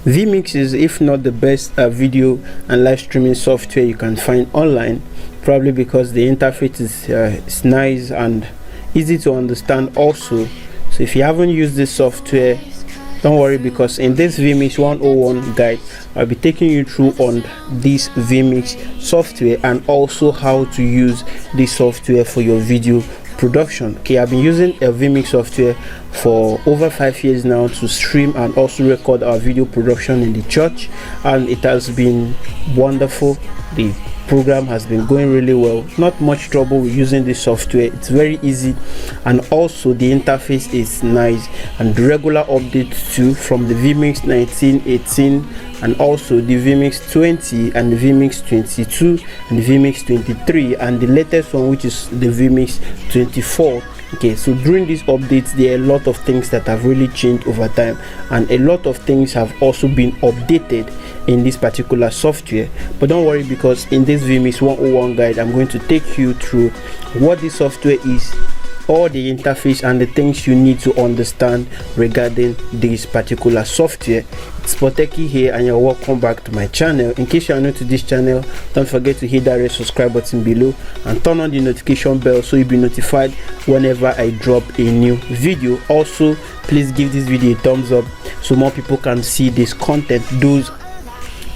vMix is, if not the best video and live streaming software you can find online, probably because the interface is nice and easy to understand also. So if you haven't used this software, don't worry, because in this vMix 101 guide I'll be taking you through on this vMix software and also how to use this software for your video production. Okay, I've been using a vMix software for over 5 years now to stream and also record our video production in the church, and it has been wonderful. The program has been going really well, not much trouble with using this software. It's very easy, and also the interface is nice, and regular updates too from the vMix 19, 18, and also the vMix 20 and the vMix 22 and the vMix 23 and the latest one, which is the vMix 24. Okay, so during these updates there are a lot of things that have really changed over time, and a lot of things have also been updated in this particular software. But don't worry, because in this vMix 101 guide I'm going to take you through what this software is, all the interface and the things you need to understand regarding this particular software. It's for Techie here, and you're welcome back to my channel. In case you are new to this channel, don't forget to hit that red subscribe button below and turn on the notification bell so you'll be notified whenever I drop a new video. Also, please give this video a thumbs up so more people can see this content. Those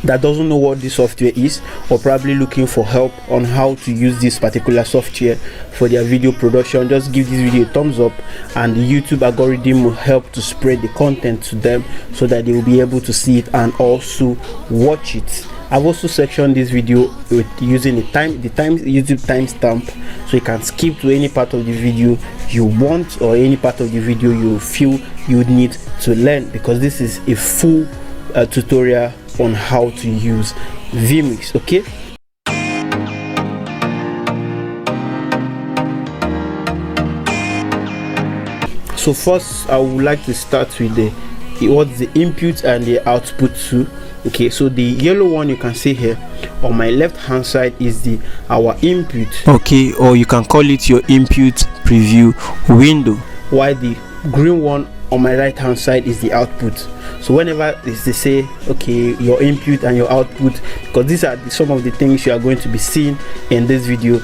that doesn't know what this software is, or probably looking for help on how to use this particular software for their video production, just give this video a thumbs up, and the YouTube algorithm will help to spread the content to them so that they will be able to see it and also watch it. I've also sectioned this video with using the YouTube timestamp, so you can skip to any part of the video you want or any part of the video you feel you need to learn, because this is a full tutorial on how to use vMix. Okay, so first I would like to start with what's the input and the output too. Okay, so the yellow one you can see here on my left hand side is our input, okay, or you can call it your input preview window, while the green one on my right hand side is the output. So whenever they say okay, your input and your output, because these are some of the things you are going to be seeing in this video,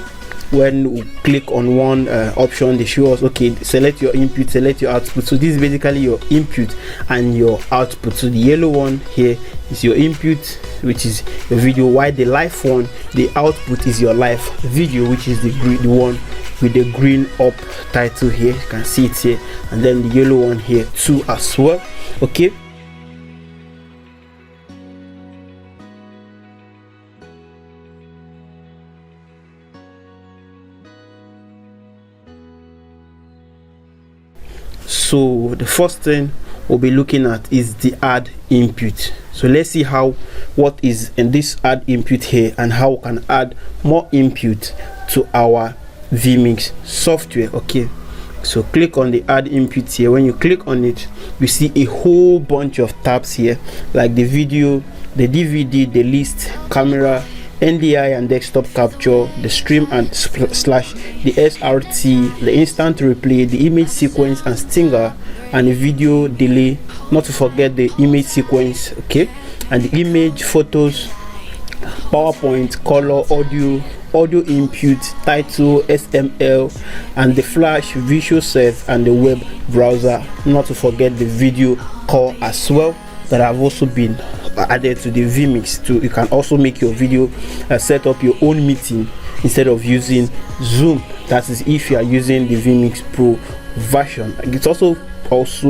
when we click on one option, they show us, okay, select your input, select your output. So this is basically your input and your output. So the yellow one here is your input, which is your video, while the live one, the output, is your live video, which is the one with the green up title here. You can see it here, and then the yellow one here too as well. Okay, so the first thing we'll be looking at is the add input. So let's see what is in this add input here, and how we can add more input to our vMix software. Okay, so click on the add input here. When you click on it, you see a whole bunch of tabs here, like the video, the DVD, the list, camera, NDI and desktop capture, the stream and slash, the SRT, the instant replay, the image sequence and stinger, and the video delay, not to forget the image sequence. Okay, and the image, photos, PowerPoint, color, audio input, title, SML, and the flash, visual set, and the web browser, not to forget the video call as well, that have also been added to the vMix too. You can also make your video, set up your own meeting instead of using Zoom. That is if you are using the vMix Pro version. It's also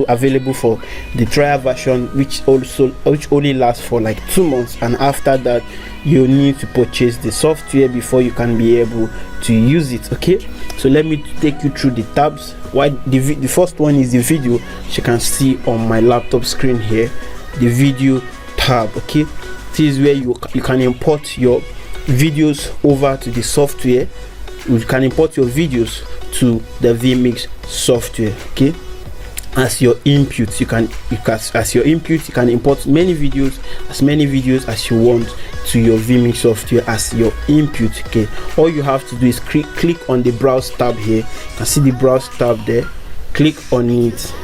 available for the trial version, which only lasts for like 2 months, and after that you need to purchase the software before you can be able to use it. Okay, so let me take you through the tabs. Why the first one is the video, as you can see on my laptop screen here, the video tab. Okay, this is where you can import your videos over to the software. You can import your videos to the vMix software. Okay, as your input, you can import as many videos as you want to your vMix software as your input. Okay, all you have to do is click on the browse tab here. You can see the browse tab there. Click on it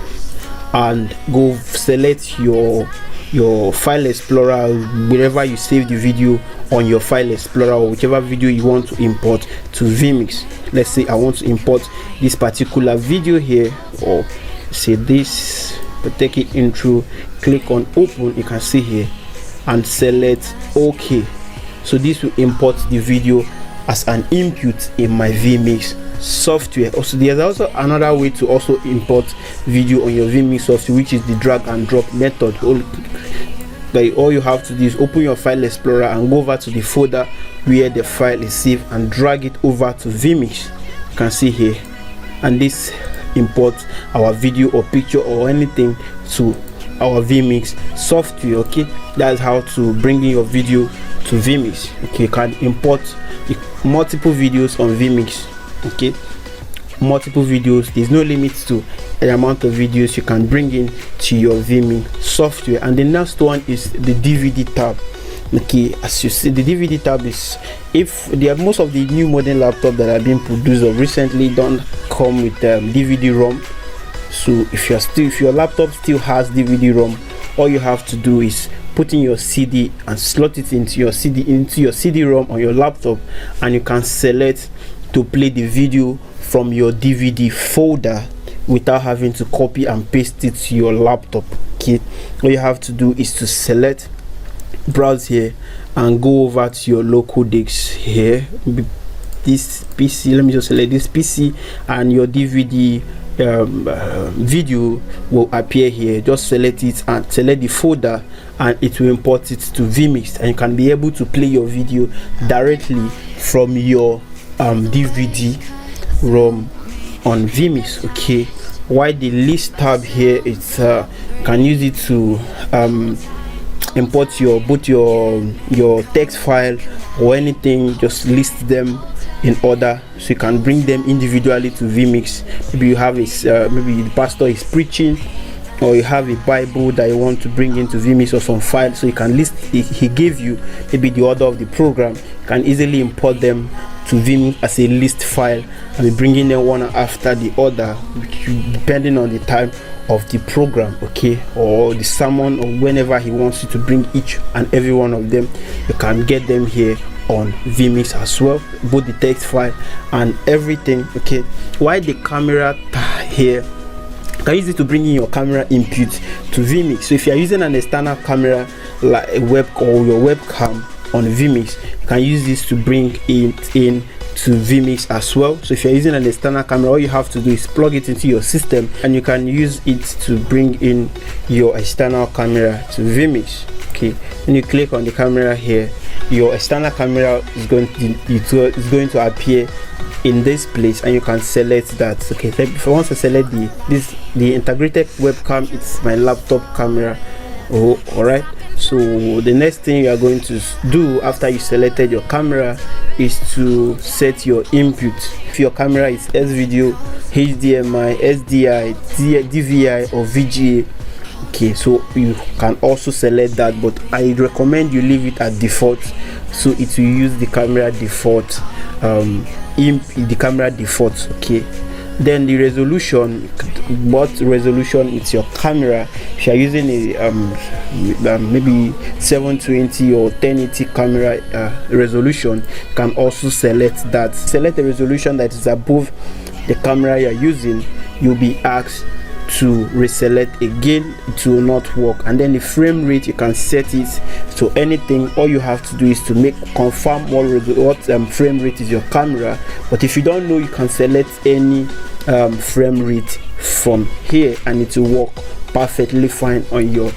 and go select your your file explorer, wherever you save the video on your file explorer, or whichever video you want to import to vMix. Let's say I want to import this particular video here, or say this Techie intro. Click on open, you can see here, and select OK. So this will import the video as an input in my vMix software. Also, there's also another way to also import video on your vMix software, which is the drag and drop method. All you have to do is open your file explorer and go over to the folder where the file is saved and drag it over to vMix. You can see here, and this imports our video or picture or anything to our vMix software. Okay, that's how to bring in your video to vMix. Okay, you can import multiple videos on vMix. Okay, multiple videos. There's no limit to the amount of videos you can bring in to your vMix software. And the next one is the DVD tab. Okay, as you see, the DVD tab is, if most of the new modern laptops that are being produced or recently don't come with DVD-ROM. So if your laptop still has DVD-ROM, all you have to do is put in your CD and slot it into your CD-ROM on your laptop, and you can select to play the video from your DVD folder without having to copy and paste it to your laptop. Okay, all you have to do is to select, browse here, and go over to your local disk here, this PC. Let me just select this PC, and your DVD video will appear here. Just select it and select the folder, and it will import it to vMix, and you can be able to play your video directly from your DVD ROM on vMix. Okay, while the list tab here, it's can use it to import both your text file or anything. Just list them in order, so you can bring them individually to vMix. Maybe you have maybe the pastor is preaching, or you have a Bible that you want to bring into vMix or some file, so you can list he gave you maybe the order of the program. You can easily import them to vMix as a list file and be bringing them one after the other, depending on the time of the program, okay, or the sermon, or whenever he wants you to bring each and every one of them. You can get them here on vMix as well, both the text file and everything. Okay, while the camera here, you can use it to bring in your camera input to vMix. So if you are using an external camera like a web or your webcam on vMix, you can use this to bring it in to vMix as well. So if you're using an external camera, all you have to do is plug it into your system, and you can use it to bring in your external camera to vMix. Okay, when you click on the camera here, your external camera is going to appear in this place, and you can select that. Okay, so if I want to select the integrated webcam, it's my laptop camera. All right, so the next thing you are going to do after you selected your camera is to set your input. If your camera is S-Video, HDMI, SDI, DVI, or VGA, okay, so you can also select that, but I recommend you leave it at default, so it will use the camera default okay. Then the resolution, what resolution it's your camera. If you are using a maybe 720 or 1080 camera resolution, you can also select that. Select the resolution that is above the camera you are using. You'll be asked to reselect again, it will not work. And then the frame rate, you can set it to anything. All you have to do is to confirm what frame rate is your camera. But if you don't know, you can select any frame rate from here, and it will work perfectly fine on your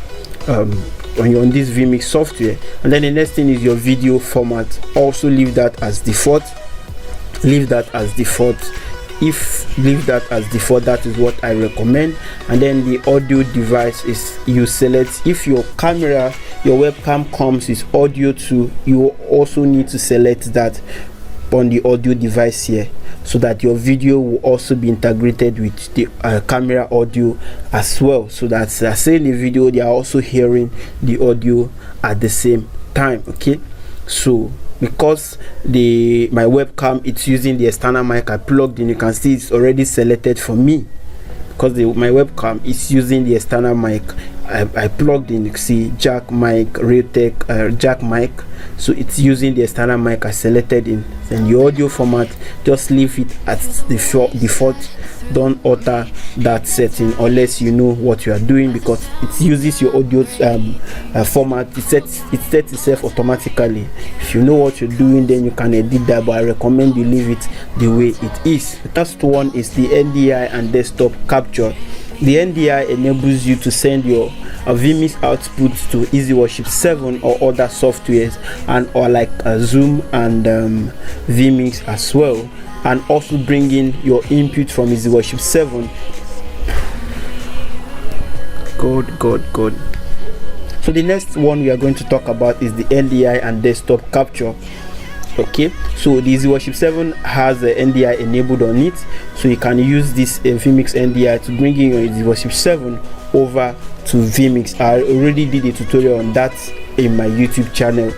on this vMix software. And then the next thing is your video format. Also leave that as default. Leave that as default. Leave that as default, that is what I recommend. And then the audio device is, you select, if your camera, your webcam comes with audio too, you also need to select that on the audio device here, so that your video will also be integrated with the camera audio as well, so that saying the video, they are also hearing the audio at the same time. Okay, so because my webcam, it's using the external mic I plugged in, you can see it's already selected for me, because my webcam is using the external mic I plugged in, see, jack mic, Realtek jack mic, so it's using the external mic I selected in. Then your audio format, just leave it at the default. Don't alter that setting unless you know what you are doing, because it uses your audio format. It sets itself automatically. If you know what you're doing, then you can edit that, but I recommend you leave it the way it is. The first one is the NDI and desktop capture. The NDI enables you to send your vMix output to Easyworship 7 or other softwares, and or like Zoom and vMix as well, and also bring in your input from Easyworship 7. Good. So the next one we are going to talk about is the NDI and desktop capture. Okay, so the Easyworship 7 has the NDI enabled on it, so you can use this vMix NDI to bring in your Easyworship 7 over to vMix. I already did a tutorial on that in my YouTube channel.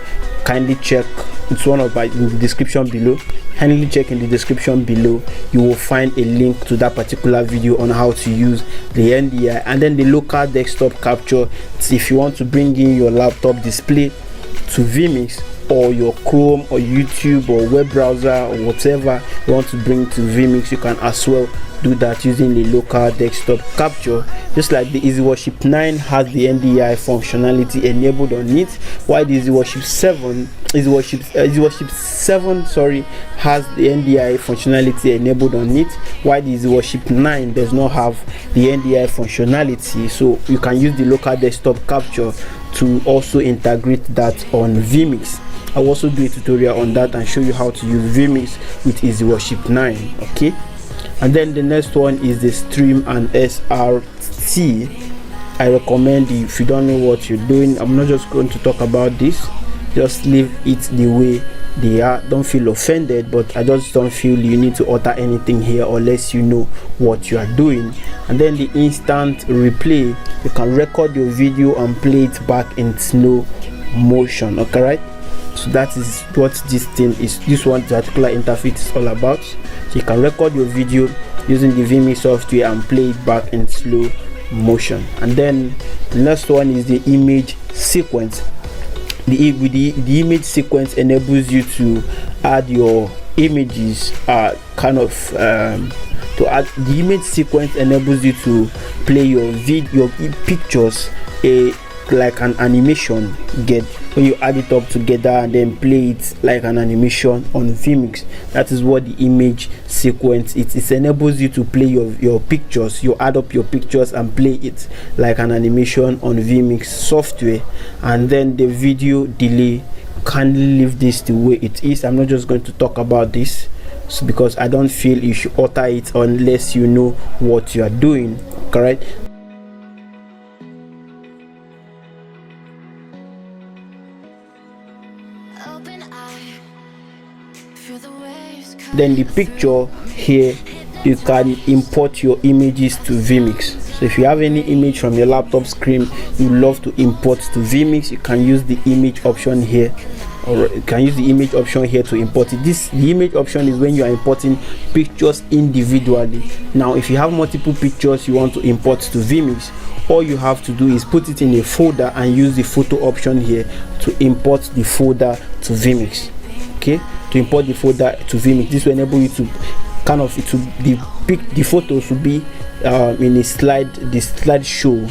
Kindly check, it's one of my in the description below. Kindly check in the description below. You will find a link to that particular video on how to use the NDI. And then the local desktop capture, it's if you want to bring in your laptop display to vMix, or your Chrome or YouTube or web browser or whatever you want to bring to vMix, you can as well do that using the local desktop capture. Just like the Easyworship 9 has the NDI functionality enabled on it, while the Easyworship 7 has the NDI functionality enabled on it, while the Easyworship 9 does not have the NDI functionality. So you can use the local desktop capture to also integrate that on vMix. I'll also do a tutorial on that and show you how to use vMix with Easyworship 9. Okay, and then the next one is the Stream and SRT. I recommend, if you don't know what you're doing, I'm not just going to talk about this, just leave it the way they are. Don't feel offended, but I just don't feel you need to alter anything here unless you know what you are doing. And then the instant replay, you can record your video and play it back in slow motion. Okay, right? So that is what this thing is, this one particular interface is all about. So you can record your video using the vMix software and play it back in slow motion. And then the next one is the image sequence. The image sequence enables you to add your images, the image sequence enables you to play your pictures like an animation. Get when you add it up together and then play it like an animation on vMix. That is what the image sequence is. It enables you to play your pictures. You add up your pictures and play it like an animation on vMix software. And then the video delay, kindly leave this the way it is. I'm not just going to talk about this, so because I don't feel you should alter it unless you know what you are doing. Correct? Then the picture here, you can import your images to vMix. So if you have any image from your laptop screen you love to import to vMix, you can use the image option here, or you can use the image option here to import it. The image option is when you are importing pictures individually. Now if you have multiple pictures you want to import to vMix, all you have to do is put it in a folder and use the photo option here to import the folder to vMix. Okay, to import the folder to vMix, this will enable you to the photos will be in a slideshow,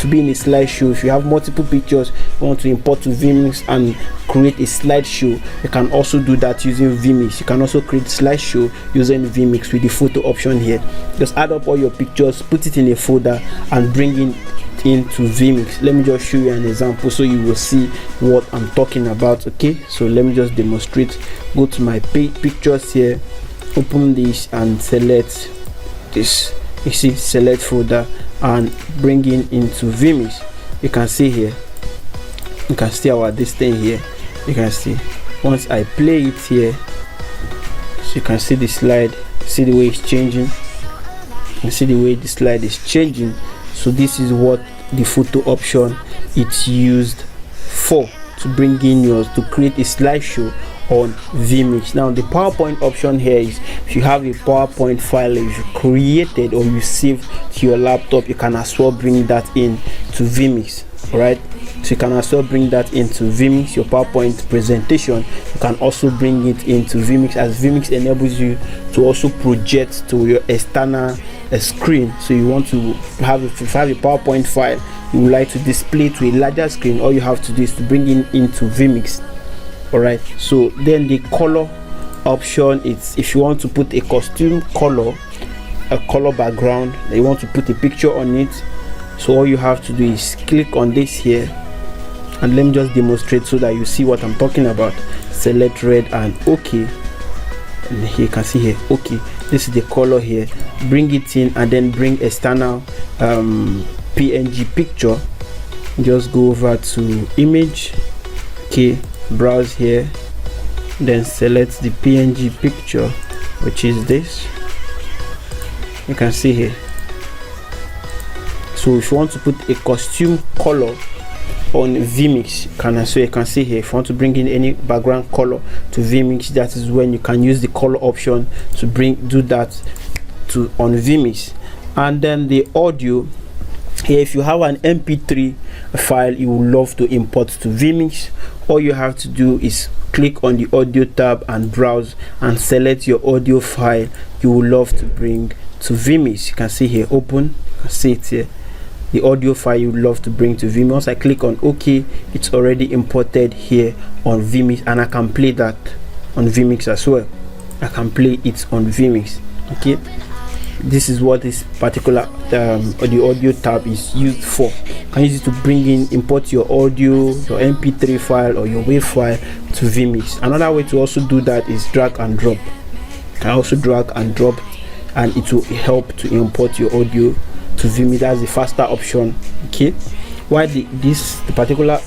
to be in a slideshow. If you have multiple pictures you want to import to vMix and create a slideshow, you can also do that using vMix. You can also create slideshow using vMix with the photo option here. Just add up all your pictures, put it in a folder and bring it into vMix. Let me just show you an example so you will see what I'm talking about. Okay, so let me just demonstrate. Go to my pictures here, open this and select this. You see, select folder and bring it into vMix. You can see here, you can see this thing here. You can see once I play it here, so you can see the slide, see the way it's changing, and see the way the slide is changing. So this is what the photo option it's used for, to bring in yours, to create a slideshow on vMix. Now the PowerPoint option here is if you have a PowerPoint file you've created or you saved to your laptop, you can as well bring that in to vMix. Alright, so you can also bring that into vMix. Your PowerPoint presentation, you can also bring it into vMix, as vMix enables you to also project to your external screen. So you want to have, if you have a PowerPoint file you would like to display to a larger screen, all you have to do is to bring it into vMix. Alright, so then the color option, it's if you want to put a costume color, a color background, you want to put a picture on it. So all you have to do is click on this here, and let me just demonstrate so that you see what I'm talking about. Select red and OK, and here you can see here OK, this is the color here. Bring it in and then bring external PNG picture. Just go over to image, okay, browse here, then select the PNG picture, which is this. You can see here. So if you want to put a costume color on vMix, you can see here, if you want to bring in any background color to vMix, that is when you can use the color option to do that to on vMix. And then the audio here, if you have an MP3 file you would love to import to vMix, all you have to do is click on the audio tab and browse and select your audio file you would love to bring to vMix. You can see here, open, you can see it here, the audio file you would love to bring to vMix. Once I click on OK, it's already imported here on vMix, and I can play that on vMix as well. I can play it on vMix. Okay, this is what this particular the audio tab is used for. You can use it to bring in, import your audio, your MP3 file or your WAV file to vMix. Another way to also do that is drag and drop. You can also drag and drop, and it will help to import your audio to vMix. That's the faster option. Okay, while the particular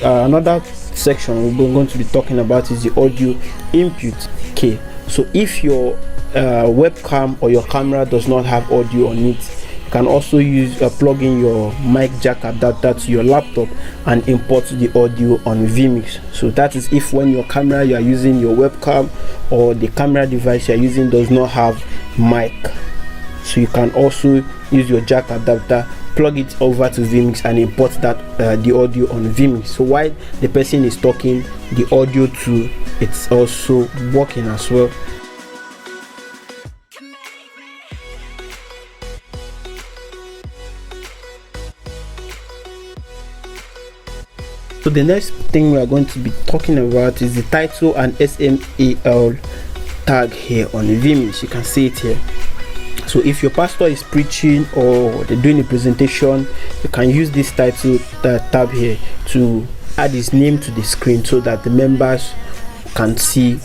another section we're going to be talking about is the audio input. Okay, so if your webcam or your camera does not have audio on it, you can also use plug in your mic jack adapter to your laptop and import the audio on vMix. So that is if when your camera you are using, your webcam or the camera device you are using does not have mic. So you can also use your jack adapter, plug it over to vMix and import that the audio on vMix. So while the person is talking, the audio too, it's also working as well. So the next thing we are going to be talking about is the title and SMAL tag here on vMix. You can see it here. So if your pastor is preaching or they're doing a presentation, you can use this title tab here to add his name to the screen so that the members can see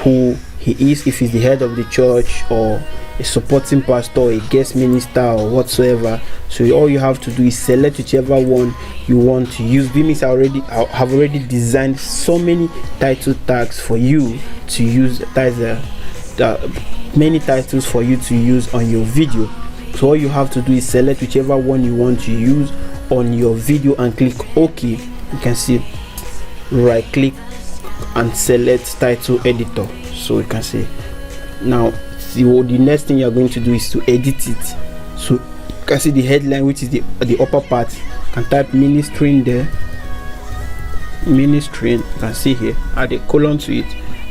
who he is, if he's the head of the church or a supporting pastor or a guest minister or whatsoever. So all you have to do is select whichever one you want to use. vMix have already designed so many title tags for you to use. Many titles for you to use on your video. So all you have to do is select whichever one you want to use on your video and click OK. You can see, right click and select title editor. So you can see now the next thing you're going to do is to edit it. So you can see the headline, which is the upper part. You can type ministering there, ministering. You can see here, add a colon to it,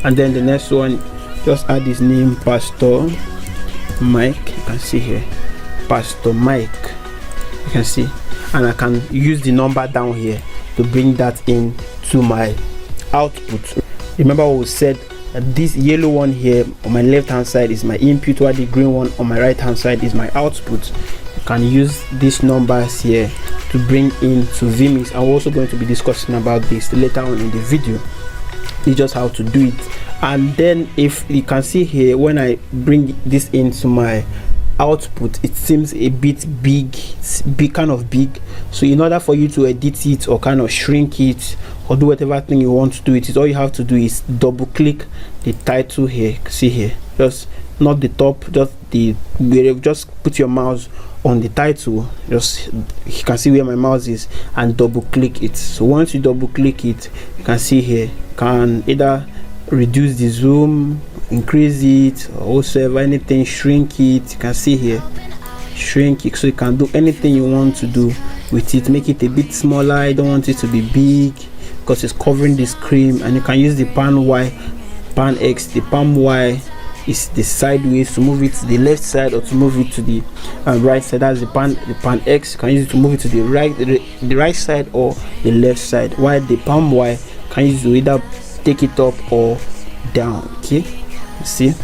and then the next one, just add his name, Pastor Mike. You can see here, Pastor Mike. You can see, and I can use the number down here to bring that in to my output. Remember what we said, this yellow one here on my left hand side is my input, while the green one on my right hand side is my output. You can use these numbers here to bring into vMix. I'm also going to be discussing about this later on in the video. It's just how to do it. And then if you can see here, when I bring this into my output, it seems a bit big, kind of big. So in order for you to edit it or kind of shrink it or do whatever thing you want to do it, all you have to do is double click the title here. See here, just not the top, just put your mouse on the title, just you can see where my mouse is, and double click it. So once you double click it, you can see here, you can either reduce the zoom, increase it, or whatsoever, anything, shrink it. You can see here, shrink it, so you can do anything you want to do with it. Make it a bit smaller. I don't want it to be big because it's covering the screen. And you can use the pan Y, pan X. The pan Y is the sideways, to move it to the left side or to move it to the right side. That's the pan X. You can use it to move it to the right side or the left side, while the pan Y you can use to either take it up or down. Okay, you see,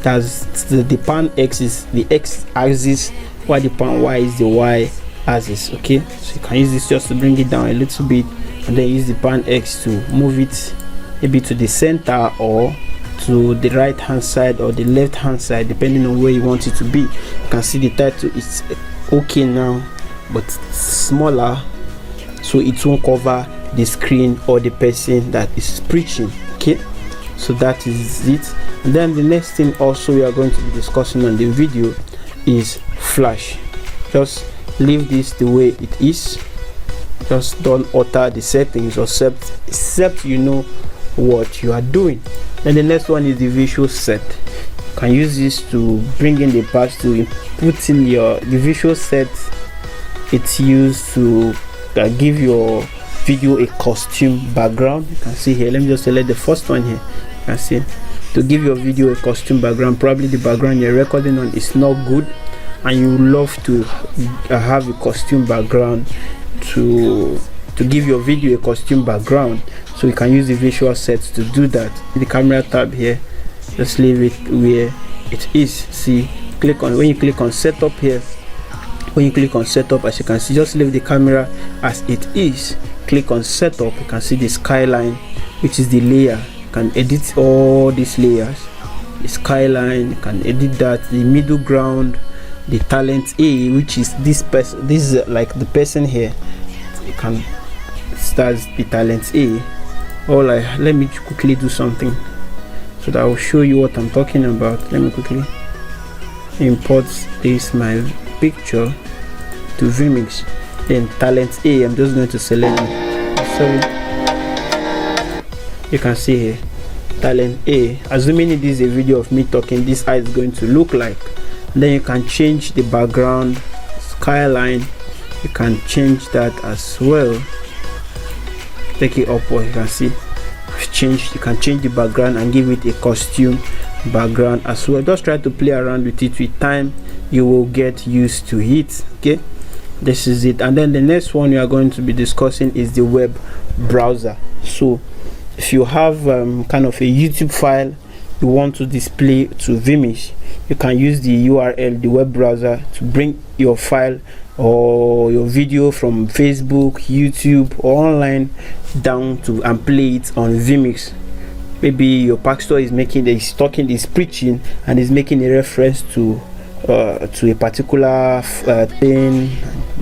that's the pan X is the X axis, while the pan Y is the Y axis. Okay, so you can use this just to bring it down a little bit, and then use the pan X to move it maybe to the center or to the right hand side or the left hand side, depending on where you want it to be. You can see the title is okay now, but smaller, so it won't cover the screen or the person that is preaching. Okay, so that is it. And then the next thing also we are going to be discussing on the video is flash. Just leave this the way it is. Just don't alter the settings except you know what you are doing. Then the next one is the visual set. You can use this to bring in the parts, to put in the visual set. It's used to give your video a costume background. You can see here, let me just select the first one here. You can see, to give your video a costume background. Probably the background you're recording on is not good and you love to have a costume background, to give your video a costume background. So you can use the visual sets to do that. The camera tab here, just leave it where it is. See, click on, when you click on setup here, when you click on setup, as you can see, just leave the camera as it is. Click on setup, you can see the skyline, which is the layer. You can edit all these layers. The skyline, you can edit that. The middle ground, the talent A, which is this person, this is like the person here. You can start the talent A. Let me quickly do something so that I will show you what I'm talking about. Let me quickly import this my picture to vMix. Then talent A, I'm just going to select it. Sorry, you can see here talent A. Assuming it is a video of me talking, this eye is going to look like. Then you can change the background skyline. You can change that as well. Take it upward, you can see you can change the background and give it a costume background as well. Just try to play around with it. With time you will get used to it. Okay, this is it. And then the next one we are going to be discussing is the web browser. So if you have kind of a YouTube file you want to display to vMix, you can use the URL, the web browser, to bring your file or your video from Facebook, YouTube, or online down to and play it on vMix. Maybe your pastor is preaching and is making a reference to a particular thing,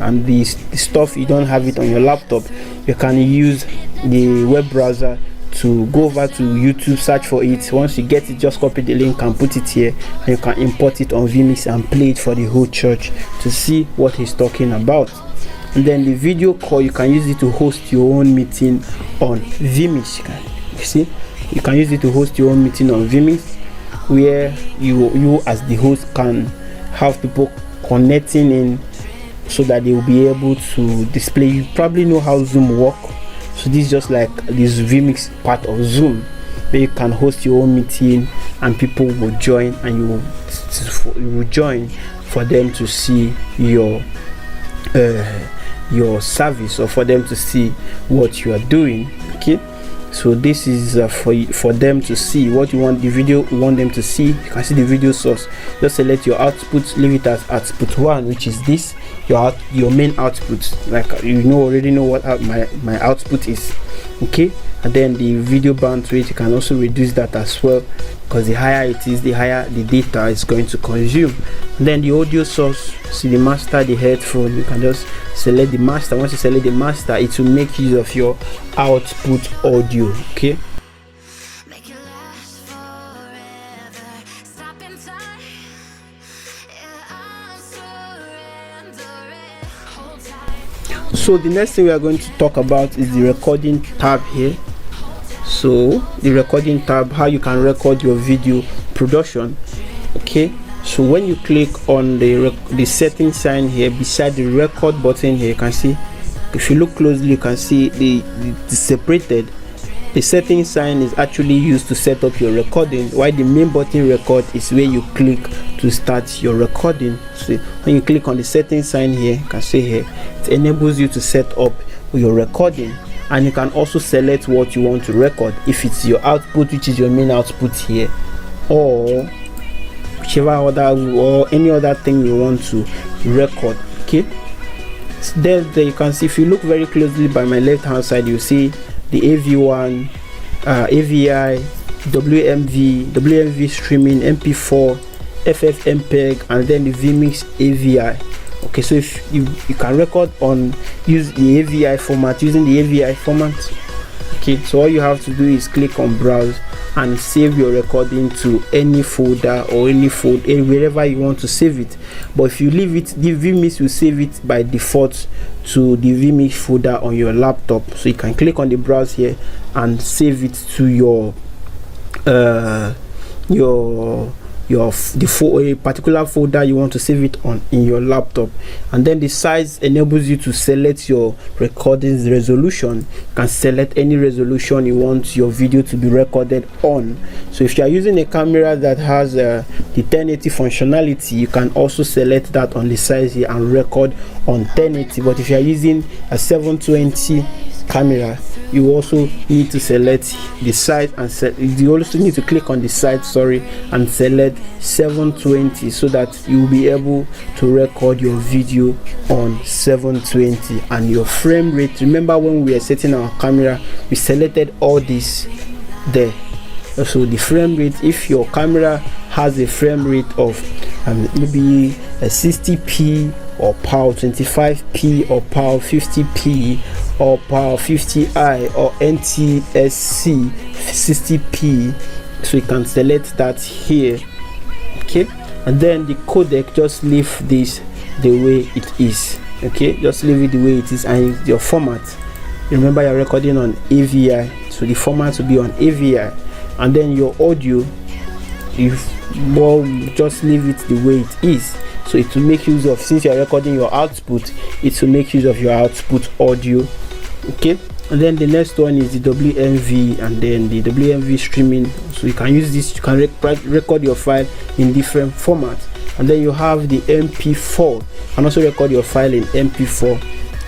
and the stuff you don't have it on your laptop. You can use the web browser to go over to YouTube, search for it. Once you get it, just copy the link and put it here, and you can import it on vMix and play it for the whole church to see what he's talking about. And then the video call, you can use it to host your own meeting on vMix. You see, you can use it to host your own meeting on vMix, where you as the host can have people connecting in so that they will be able to display. You probably know how Zoom works. So this is just like this vMix part of Zoom, where you can host your own meeting and people will join, and you will join for them to see your service, or for them to see what you are doing. Okay, so this is for them to see what you want. The video you want them to see, you can see the video source. Just select your output, leave it as output 1, which is this, your main output. Like already know what my output is. Okay, and then the video bandwidth, you can also reduce that as well, because the higher it is, the higher the data is going to consume. And then the audio source, see the master, the headphone, you can just select the master. Once you select the master, it will make use of your output audio. Okay, so the next thing we are going to talk about is the recording tab here. So the recording tab, how you can record your video production. Okay, so when you click on the setting sign here beside the record button here, you can see, if you look closely, you can see the separated. The setting sign is actually used to set up your recording, while the main button record is where you click to start your recording. So when you click on the setting sign here, you can see here, it enables you to set up your recording, and you can also select what you want to record, if it's your output, which is your main output here, or whichever other or any other thing you want to record. Okay, so there you can see, if you look very closely by my left hand side, you see the AV1, AVI, WMV streaming, MP4, FFmpeg, and then the vMix AVI. Okay, so if you can record on use the AVI format, using the AVI format. Okay, so all you have to do is click on browse and save your recording to any folder or any folder, wherever you want to save it. But if you leave it, the vMix will save it by default to the vMix folder on your laptop. So you can click on the browse here and save it to your a particular folder you want to save it on in your laptop. And then the size enables you to select your recording's resolution. You can select any resolution you want your video to be recorded on. So if you are using a camera that has the 1080 functionality, you can also select that on the size here and record on 1080. But if you are using a 720 camera, you also need to select the size, and you also need to click on the size, and select 720, so that you will be able to record your video on 720. And your frame rate, remember when we were setting our camera, we selected all this there. So the frame rate, if your camera has a frame rate of maybe a 60p or PAL 25p or PAL 50p or PAL 50i or NTSC 60p, so you can select that here. Okay, and then the codec, just leave this the way it is. Okay, just leave it the way it is. And your format, remember you're recording on AVI, so the format will be on AVI. And then your audio, just leave it the way it is. So it will make use of, since you are recording your output, it will make use of your output audio. Okay, and then the next one is the WMV, and then the WMV streaming. So you can use this, you can record your file in different formats. And then you have the MP4, and also record your file in MP4.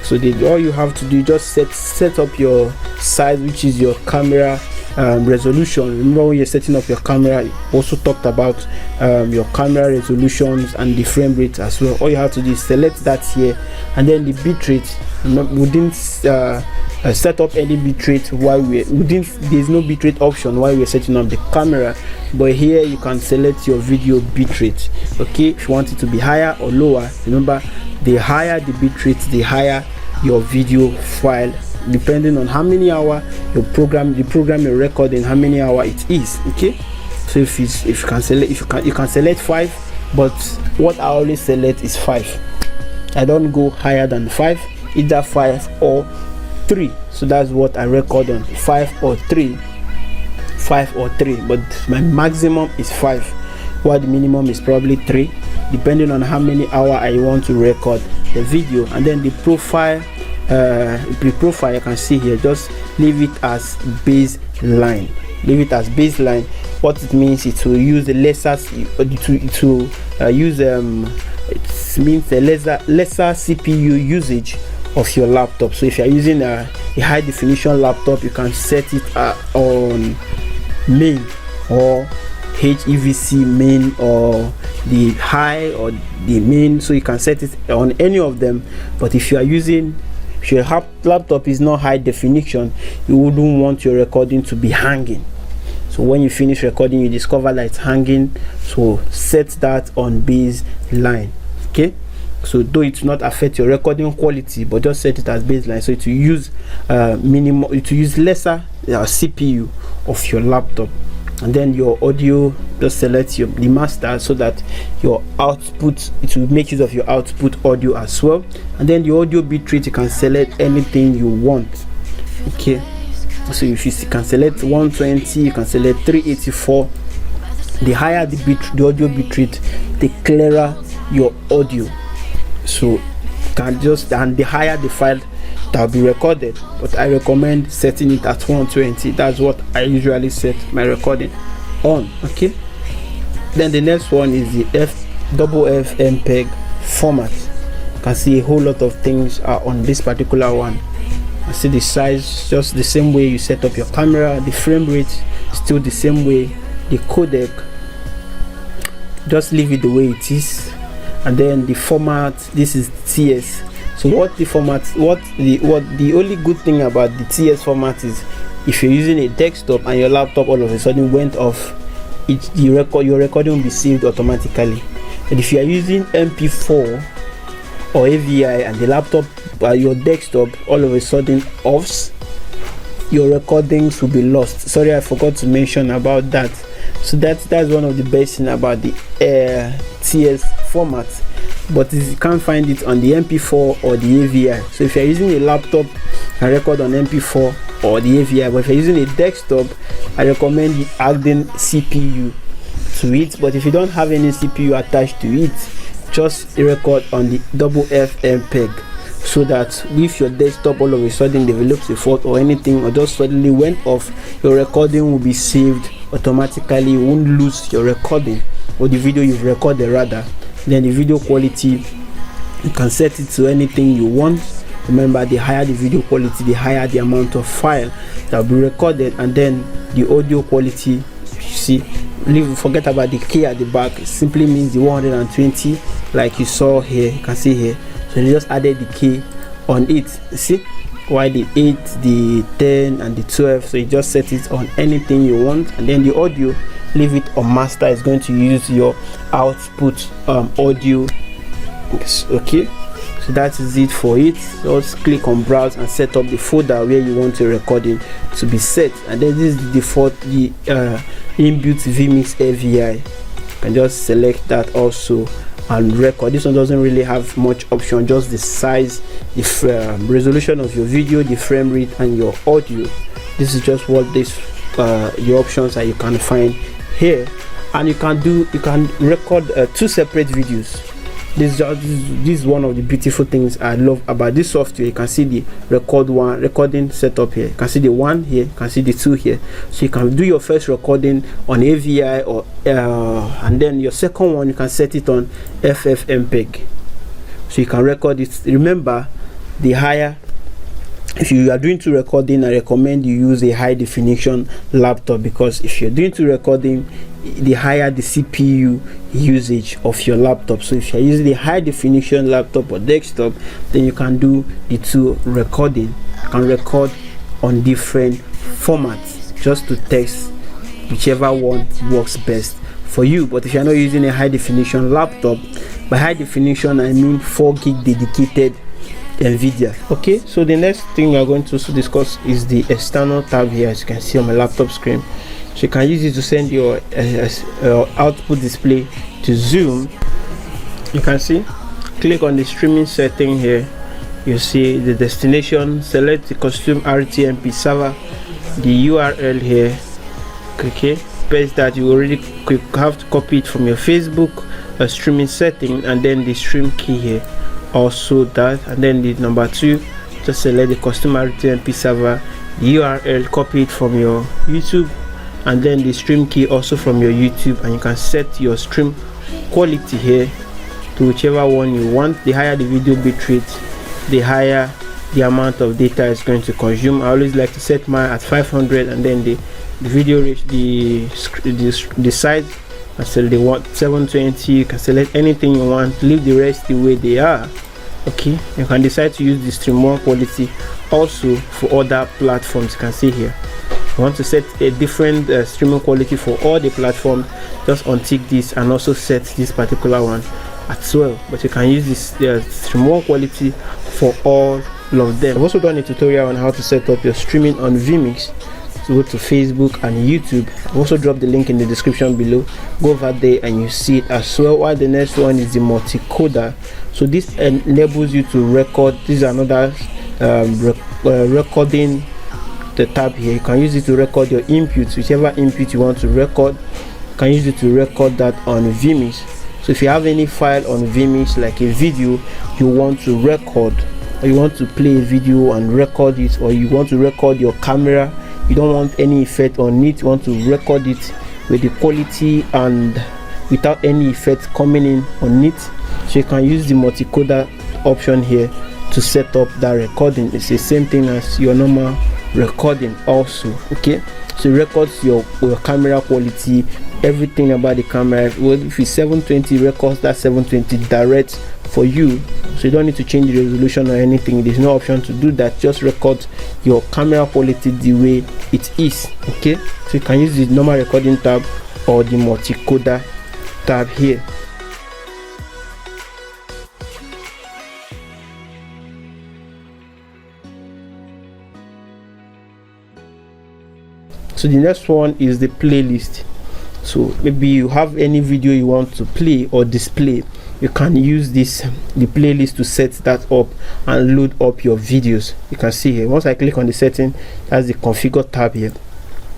So all you have to do, just set up your size, which is your camera resolution. Remember when you're setting up your camera, you also talked about your camera resolutions and the frame rate as well. All you have to do is select that here, and then the bitrate. We didn't set up any bitrate while there's no bitrate option while we're setting up the camera, but here you can select your video bitrate. Okay, if you want it to be higher or lower, remember, the higher the bitrate, the higher your video file, depending on how many hour the program you're recording, how many hour it is. Okay, so if you can select 5, but what I always select is 5. I don't go higher than 5, either 5 or 3. So that's what I record on, 5 or 3, but my maximum is 5, while the minimum is probably 3, depending on how many hour I want to record the video. And then the profile, you can see here, just leave it as baseline. What it means is to use the lesser it means the lesser CPU usage of your laptop. So if you're using a high definition laptop, you can set it on main or HEVC main, or the high or the main, so you can set it on any of them. But if your laptop is not high definition, you wouldn't want your recording to be hanging. So when you finish recording, you discover that it's hanging, so set that on baseline. Okay, so though it will not affect your recording quality, but just set it as baseline, so it will use lesser CPU of your laptop. And then your audio, just select the master, so that your output, it will make use of your output audio as well. And then the audio bitrate, you can select anything you want. Okay, So if you can select 120, you can select 384. The higher the audio bitrate, the clearer your audio. So and the higher the file that will be recorded. But I recommend setting it at 120. That's what I usually set my recording on. Okay. Then the next one is the FMPEG format. You can see a whole lot of things are on this particular one. I see the size, just the same way you set up your camera. The frame rate still the same way. The codec, just leave it the way it is. And then the format, this is TS. So what the only good thing about the TS format is, if you're using a desktop and your laptop all of a sudden went off, your recording will be saved automatically. And if you are using MP4 or AVI and the laptop your desktop all of a sudden offs, your recordings will be lost. Sorry, I forgot to mention about that. So that's one of the best thing about the TS format, but you can't find it on the MP4 or the AVI. So if you're using a laptop, you can record on MP4 or the AVI, but if you're using a desktop, I recommend adding CPU to it. But if you don't have any CPU attached to it, just record on the FMPEG, so that if your desktop all of a sudden develops a fault or anything, or just suddenly went off, your recording will be saved automatically. You won't lose your recording, or the video you've recorded rather. Then the video quality, you can set it to anything you want. Remember, the higher the video quality, the higher the amount of file that will be recorded. And then the audio quality, forget about the K at the back. It simply means the 120, like you saw here, you can see here. So you just added the K on it. See, why the 8, the 10 and the 12. So you just set it on anything you want. And then the audio, leave it on master. It's going to use your output audio. Okay, so that is it for it. So just click on browse and set up the folder where you want your recording to be set. And then this is the default, the inbuilt vMix AVI. You can just select that also and record. This one doesn't really have much option, just the size, the resolution of your video, the frame rate and your audio. This is just what this your options that you can find here. And you can record 2 separate videos. This is one of the beautiful things I love about this software. You can see the recording setup here. You can see the 1 here, you can see the 2 here. So you can do your first recording on AVI, or and then your second one you can set it on FMPEG. So you can record it. Remember, the higher, if you are doing 2 recording, I recommend you use a high definition laptop, because if you're doing 2 recording, the higher the CPU usage of your laptop. So if you're using the high definition laptop or desktop, then you can do the 2 recording. You can record on different formats just to test whichever one works best for you. But if you're not using a high definition laptop, by high definition I mean 4 gig dedicated NVIDIA. Okay, so the next thing we are going to discuss is the external tab here, as you can see on my laptop screen. So you can use it to send your output display to Zoom. You can see, click on the streaming setting here. You see the destination, select the custom RTMP server, the URL here. Okay, paste that. You already have to copy it from your Facebook streaming setting, and then the stream key here. Also that, and then the number 2, just select the custom RTMP server, the URL, copy it from your YouTube, and then the stream key also from your YouTube. And you can set your stream quality here to whichever one you want. The higher the video bitrate, the higher the amount of data is going to consume. I always like to set mine at 500, and then the video reach the size, I select the 720. You can select anything you want, leave the rest the way they are. Okay, you can decide to use the stream 1 quality also for other platforms. You can see here, if you want to set a different streaming quality for all the platforms, just untick this and also set this particular one as well. But you can use this stream 1 quality for all of them. I've also done a tutorial on how to set up your streaming on vMix. So go to Facebook and YouTube. I've also dropped the link in the description below. Go over there and you see it as well. While the next one is the multicoder. So this enables you to record. This is another recording the tab here. You can use it to record your inputs, whichever input you want to record. You can use it to record that on vMix. So if you have any file on vMix, like a video you want to record, or you want to play a video and record it, or you want to record your camera, you don't want any effect on it, you want to record it with the quality and without any effect coming in on it, so you can use the multicoder option here to set up that recording. It's the same thing as your normal recording also. Okay, so it records your camera quality, everything about the camera. Well, if it's 720, records that 720 direct for you, so you don't need to change the resolution or anything. There's no option to do that. Just record your camera quality the way it is. Okay, so you can use the normal recording tab or the multicoder tab here. So the next one is the playlist. So maybe you have any video you want to play or display, you can use the playlist to set that up and load up your videos. You can see here, once I click on the setting, that's the configure tab here.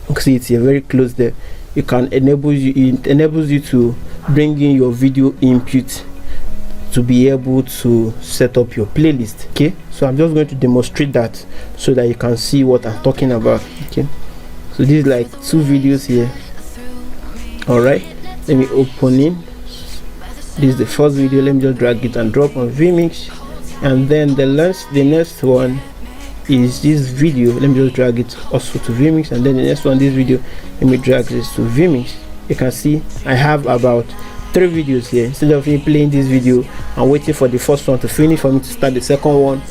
You can see it's here very close there. It enables you to bring in your video input to be able to set up your playlist. Okay, so I'm just going to demonstrate that so that you can see what I'm talking about. Okay, so this is like 2 videos here. All right, let me open in. This is the first video. Let me just drag it and drop on vMix, and then the next one is this video. Let me just drag it also to vMix, and then the next one, this video, let me drag this to vMix. You can see I have about 3 videos here. Instead of me playing this video and waiting for the first one to finish for me to start the second one,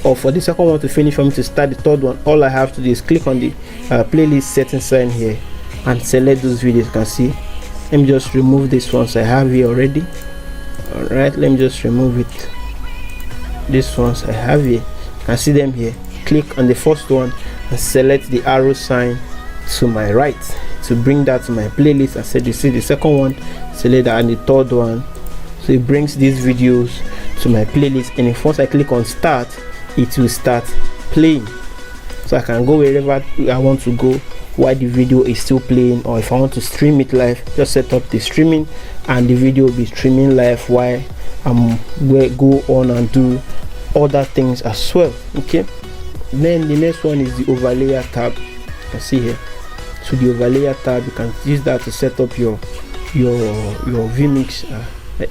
or for the second one to finish for me to start the third one, all I have to do is click on the playlist setting sign here and select those videos. You can see, let me just remove this ones I have here already. All right, let me just remove it. These ones I have here, you can see them here. Click on the first one and select the arrow sign to my right to bring that to my playlist. I said, you see the second one, select that, and the third one, so it brings these videos to my playlist. And if once I click on start, it will start playing, so I can go wherever I want to go while the video is still playing. Or if I want to stream it live, just set up the streaming and the video will be streaming live while go on and do other things as well. Okay, then the next one is the overlayer tab. You can see here, so the overlayer tab, you can use that to set up your vMix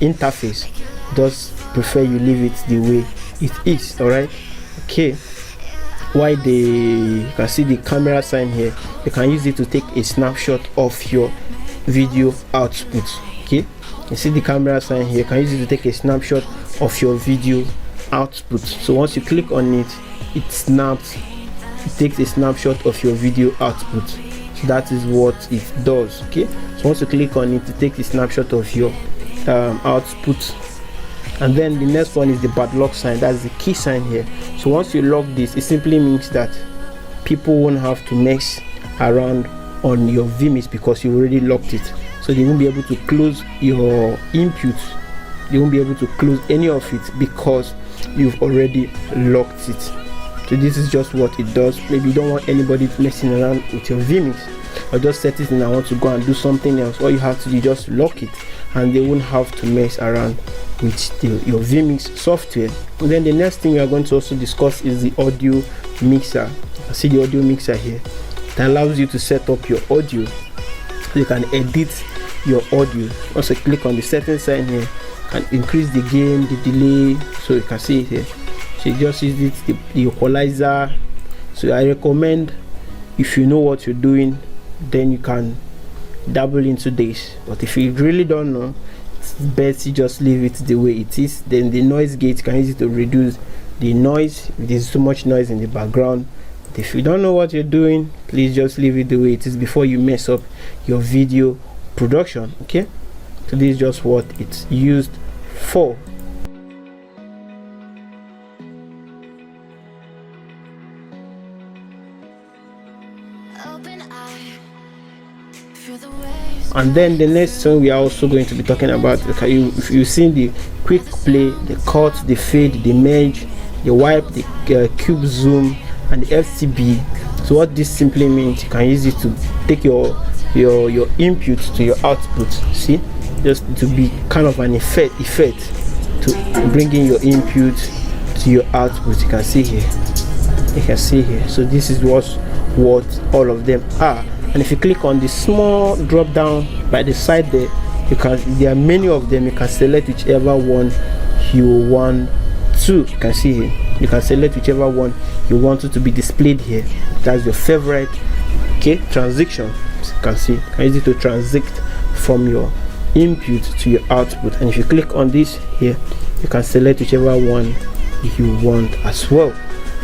interface. Just prefer you leave it the way it is. All right, okay. Why you can see the camera sign here, you can use it to take a snapshot of your video output. Okay, you see the camera sign here, you can use it to take a snapshot of your video output. So once you click on it, it takes a snapshot of your video output. So that is what it does. Okay, so once you click on it, to take a snapshot of your output. And then the next one is the bad lock sign. That's the key sign here. So once you lock this, it simply means that people won't have to mess around on your vMix because you already locked it. So they won't be able to close your inputs, they won't be able to close any of it because you've already locked it. So this is just what it does. Maybe you don't want anybody messing around with your vMix, or just set it and I want to go and do something else. All you have to do is just lock it, and they won't have to mess around with your vMix software. And then the next thing we are going to also discuss is the audio mixer. I see the audio mixer here that allows you to set up your audio, so you can edit your audio. Also click on the settings sign here and increase the gain, the delay, so you can see it here. So you just use it, the equalizer. So I recommend, if you know what you're doing, then you can dabble into this. But if you really don't know, it's best you just leave it the way it is. Then the noise gate, can use it to reduce the noise if there's too much noise in the background. But if you don't know what you're doing, please just leave it the way it is before you mess up your video production. Okay, so this is just what it's used for. And then the next one we are also going to be talking about, if you've seen the quick play, the cut, the fade, the merge, the wipe, the cube zoom, and the FTB. So what this simply means, you can use it to take your input to your output. See, just to be kind of an effect to bring in your input to your output. You can see here. So this is what all of them are. And if you click on the small drop down by the side there, there are many of them. You can select whichever one you want to. You can see here, you can select whichever one you want to be displayed here. That's your favorite. Okay, transition. So you can see, you can use it to transit from your input to your output. And if you click on this here, you can select whichever one you want as well.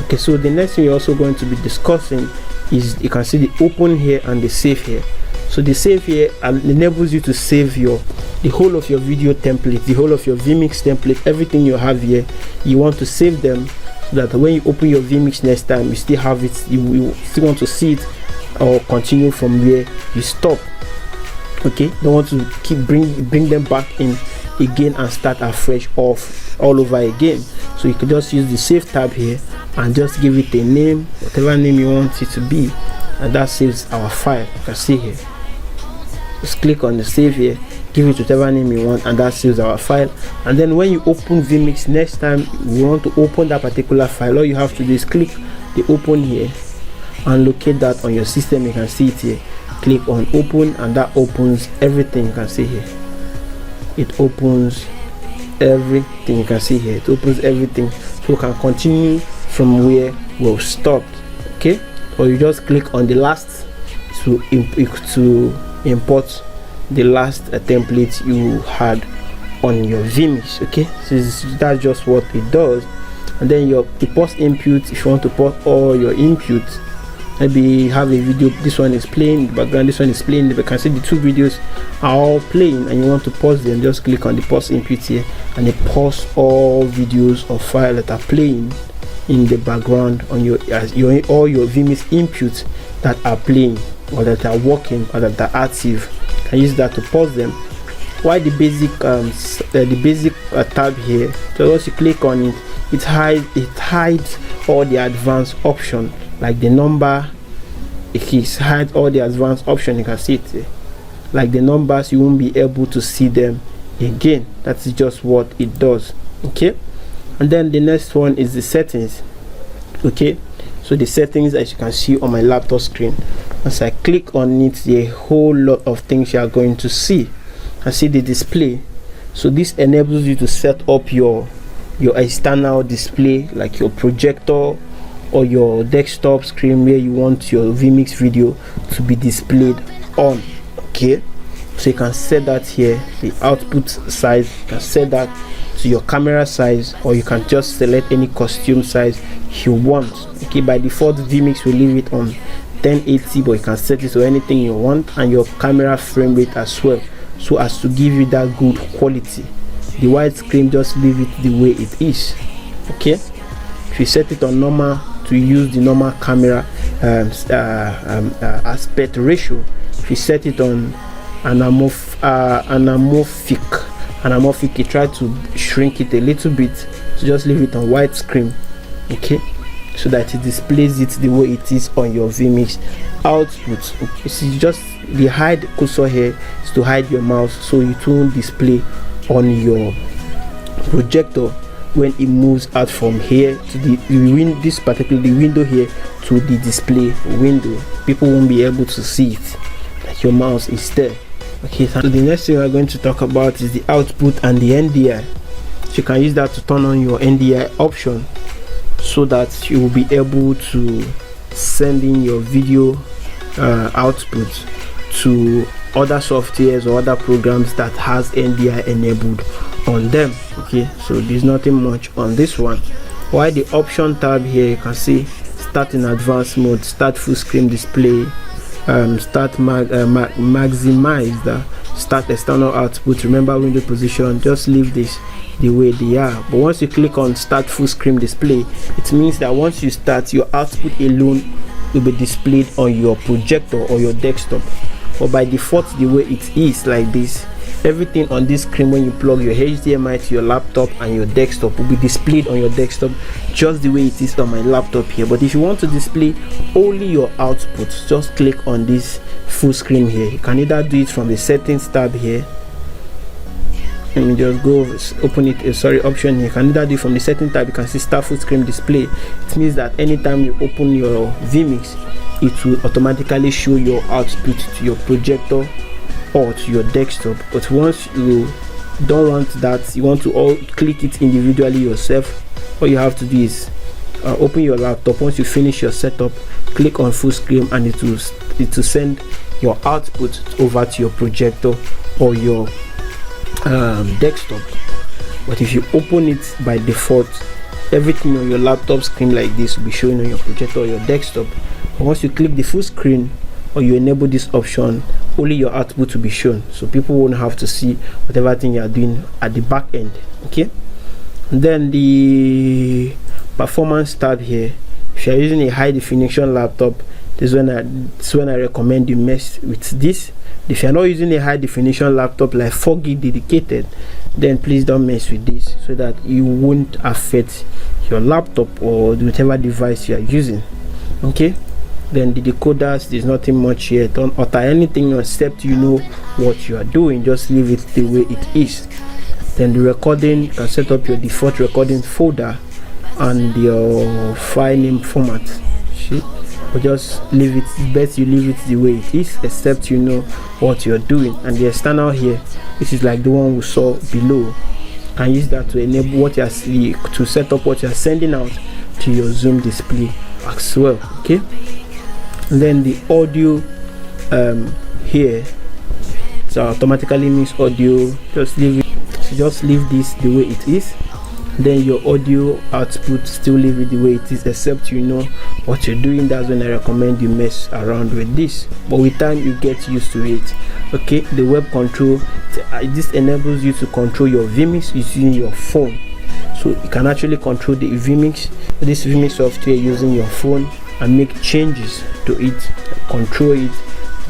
Okay, so the next thing you're also going to be discussing is, you can see the open here and the save here. So the save here enables you to save the whole of your video template, the whole of your vMix template, everything you have here. You want to save them so that when you open your vMix next time, you still have it. You still want to see it or continue from where you stop. Okay, don't want to keep bring them back in again and start afresh off all over again. So you could just use the save tab here and just give it a name, whatever name you want it to be, and that saves our file. You can see here, just click on the save here, give it whatever name you want, and that saves our file. And then when you open vMix next time, you want to open that particular file, all you have to do is click the open here and locate that on your system. You can see it here, click on open, and that opens everything. You can see here, it opens everything. You can see here, it opens everything, so we can continue from where we've stopped. Okay, or you just click on the last to import the last template you had on your vMix. Okay, so that's just what it does. And then the post input, if you want to post all your input, maybe you have a video, this one is playing in the background, this one is playing, you can see the two videos are all playing, and you want to pause them, just click on the pause input here, and it pause all videos or files that are playing in the background on all your vMix inputs that are playing or that are working or that are active. You can use that to pause them. Why the basic tab here, so once you click on it, it hides all the advanced option, like the number. It hides all the advanced option. You can see it here, like the numbers, you won't be able to see them again. That's just what it does. Okay, and then the next one is the settings. Okay, so the settings, as you can see on my laptop screen, as I click on it, there are a whole lot of things you are going to see. I see the display. So this enables you to set up your external display, like your projector or your desktop screen where you want your vMix video to be displayed on. Okay, so you can set that here, the output size, you can set that to your camera size, or you can just select any costume size you want. Okay, by default vMix will leave it on 1080, but you can set it to anything you want, and your camera frame rate as well, so as to give you that good quality. The widescreen, just leave it the way it is. Okay, if you set it on normal to use the normal camera aspect ratio, if you set it on anamorphic, you try to shrink it a little bit, so just leave it on widescreen. Okay, so that it displays it the way it is on your vMix output. This is just the hide cursor here is to hide your mouse, so it won't display on your projector when it moves out from here to the window here to the display window. People won't be able to see it, like your mouse is there. Okay, so the next thing we're going to talk about is the output and the NDI. So you can use that to turn on your NDI option, so that you will be able to send in your video output to other softwares or other programs that has NDI enabled on them. Okay, so there's nothing much on this one. While the option tab here, you can see start in advanced mode, start full screen display, start maximize the start external output, remember window position. Just leave this the way they are. But once you click on start full screen display, it means that once you start, your output alone will be displayed on your projector or your desktop. But by default, the way it is like this, everything on this screen when you plug your HDMI to your laptop and your desktop will be displayed on your desktop just the way it is on my laptop here. But if you want to display only your output, just click on this full screen here. You can either do it from the settings tab here. Let me just go open it, option here. You can either do it from the settings tab. You can see start full screen display. It means that anytime you open your vMix, it will automatically show your output to your projector or to your desktop. But once you don't want that, you want to all click it individually yourself, all you have to do is open your laptop. Once you finish your setup, click on full screen and it will send your output over to your projector or your desktop. But if you open it by default, everything on your laptop screen like this will be showing on your projector or your desktop. But once you click the full screen or you enable this option, only your output will be shown, so people won't have to see whatever thing you are doing at the back end. Okay, and then the performance tab here, if you are using a high definition laptop, this is when I recommend you mess with this. If you are not using a high definition laptop like 4 gig dedicated, then please don't mess with this, so that you won't affect your laptop or whatever device you are using. Okay, then the decoders, there's nothing much here. Don't alter anything except you know what you are doing, just leave it the way it is. Then the recording, you can set up your default recording folder and your file name format. See, but just leave it, it's best you leave it the way it is, except you know what you're doing. And the external here, this is like the one we saw below. You can use that to enable what you are to set up what you are sending out to your Zoom display as well. Okay, and then the audio here, so automatically mix audio. Just leave this the way it is. Then your audio output, still leave it the way it is, except you know what you're doing. That's when I recommend you mess around with this, but with time you get used to it. Okay, the web control, this enables you to control your vMix using your phone. So you can actually control the vMix, this vMix software, using your phone and make changes to it, control it,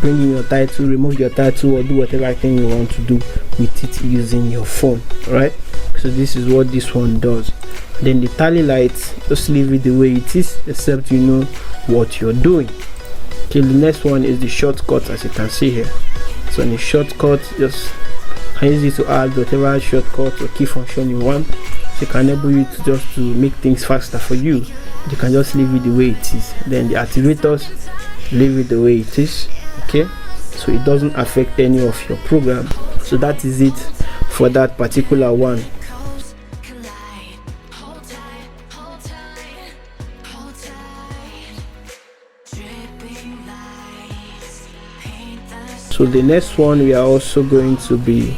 bring in your title, remove your title, or do whatever thing you want to do with it using your phone. Right, so this is what this one does. Then the tally lights, just leave it the way it is, except you know what you're doing. Okay, the next one is the shortcut, as you can see here. So in the shortcut, just can use it to add whatever shortcut or key function you want. So it can enable you to just to make things faster for you. You can just leave it the way it is. Then the activators, leave it the way it is. Okay, so it doesn't affect any of your program. So that is it for that particular one. So the next one we are also going to be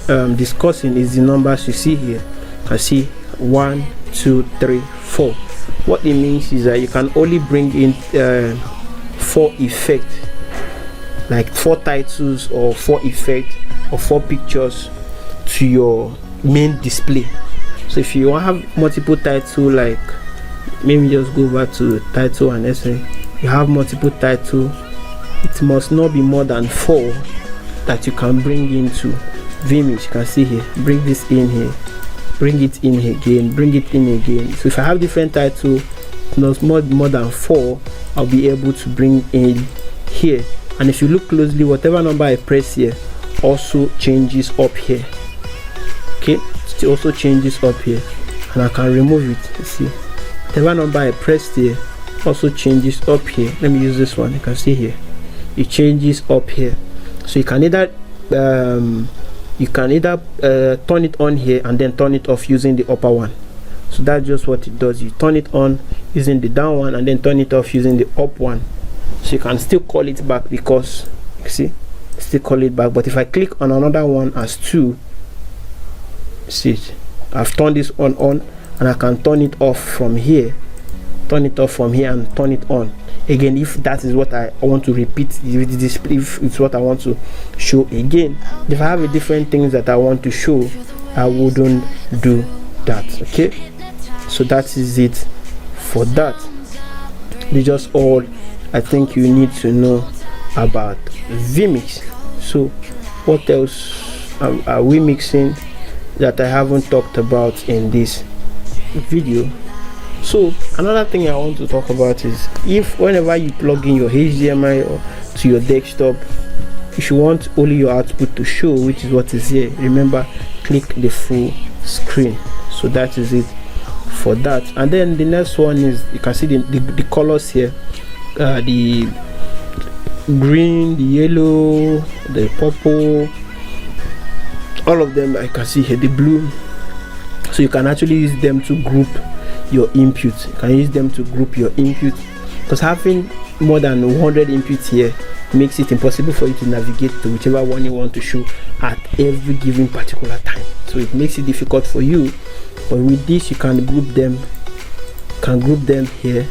discussing is the numbers you see here. I see 1, 2, 3, 4. What it means is that you can only bring in 4 effects, like 4 titles or 4 effects or 4 pictures to your main display. So if you want to have multiple titles, like maybe just go back to title and essay, you have multiple titles, it must not be more than 4 that you can bring into vMix. You can see here, bring this in here, bring it in again, bring it in again. So if I have different titles, not more than 4, I'll be able to bring in here. And if you look closely, whatever number I press here also changes up here. Okay, it also changes up here, and I can remove it. See, whatever number I pressed here also changes up here. Let me use this one. You can see here, it changes up here. So you can either turn it on here and then turn it off using the upper one. So that's just what it does. You turn it on using the down one and then turn it off using the up one. So you can still call it back, because you see, still call it back. But if I click on another one as 2, see it, I've turned this on, and I can turn it off from here, and turn it on again if that is what I want to repeat, if it's what I want to show again. If I have a different things that I want to show, I wouldn't do that. Okay, so that is it for that. It's just all I think you need to know about vMix. So what else vMixing that I haven't talked about in this video. So another thing I want to talk about is, if whenever you plug in your HDMI or to your desktop, if you want only your output to show, which is what is here, remember, click the full screen. So that is it for that. And then the next one is, you can see the colors here, the green, the yellow, the purple, all of them I can see here, the blue. So you can actually use them to group your inputs. You can use them to group your inputs, because having more than 100 inputs here makes it impossible for you to navigate to whichever one you want to show at every given particular time. So it makes it difficult for you. But with this, you can group them here,